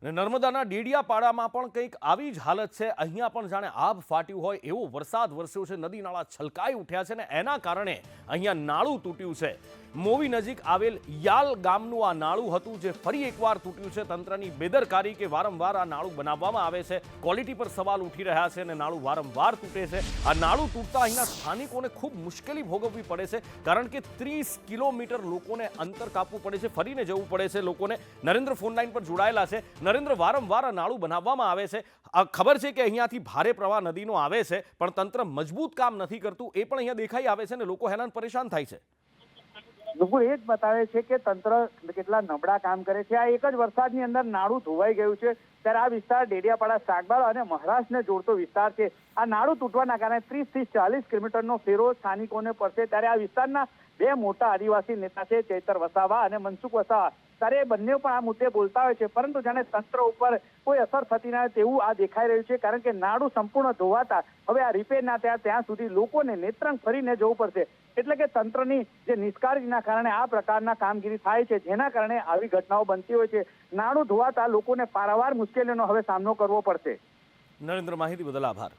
અને નર્મદાના ડેડિયાપાડામાં પણ કંઈક આવી જ હાલત છે। અહીંયા પણ જાણે આભ ફાટ્યું હોય એવો વરસાદ વરસ્યો છે। નદી નાળા છલકાઈ ઉઠ્યા છે ને એના કારણે અહીંયા નાળું તૂટ્યું છે। મોવી નજીક આવેલ યાલ ગામનું આ નાળું હતું જે ફરી એકવાર તૂટ્યું છે। તંત્રની બેદરકારી કે વારંવાર આ નાળું બનાવવામાં આવે છે, ક્વોલિટી પર સવાલ ઉઠી રહ્યા છે અને નાળું વારંવાર તૂટે છે। આ નાળું તૂટતા અહીંના સ્થાનિકોને ખૂબ મુશ્કેલી ભોગવવી પડે છે, કારણ કે 30 કિલોમીટર લોકોને અંતર કાપવું પડે છે, ફરીને જવું પડે છે લોકોને। નરેન્દ્ર ફોન લાઈન પર જોડાયેલા છે। નરેન્દ્ર, વારંવાર આ નાળું બનાવવામાં આવે છે, ખબર છે કે અહીંયાથી ભારે પ્રવાહ નદીનો આવે છે, પણ તંત્ર મજબૂત કામ નથી કરતું એ પણ અહીંયા દેખાઈ આવે છે ને લોકો હેરાન પરેશાન થાય છે। બિલકુલ એ જ બતાવે છે કે તંત્ર કેટલા નબળા કામ કરે છે। આ એક જ વરસાદની અંદર નાળું ધોવાઈ ગયું છે, ત્યારે આ વિસ્તાર ડેડિયાપાડા, સાગબારા અને મહારાષ્ટ્રને જોડતો વિસ્તાર છે। આ નાળું તૂટવાના કારણે 30 થી 40 કિલોમીટરનો ફેરો સ્થાનિકોને પડશે। ત્યારે આ વિસ્તારના બે મોટા આદિવાસી નેતા છે, ચૈતર વસાવા અને મનસુખ વસાવા, ત્યારે એ બંને પણ આ મુદ્દે બોલતા હોય છે, પરંતુ જાણે તંત્ર ઉપર કોઈ અસર થતી ના હોય તેવું આ દેખાઈ રહ્યું છે, કારણ કે નાળું સંપૂર્ણ ધોવાતા હવે આ રિપેર ના થયા ત્યાં સુધી લોકોને નેત્રંગ ફરીને જવું પડશે। એટલે કે તંત્રની જે નિષ્કાળજીના કારણે આ પ્રકારના કામગીરી થાય છે, જેના કારણે આવી ઘટનાઓ બનતી હોય છે। નાળું ધોવાતા લોકોને પારાવાર મુશ્કેલીઓનો હવે સામનો કરવો પડશે। નરેન્દ્ર, માહિતી બદલ આભાર।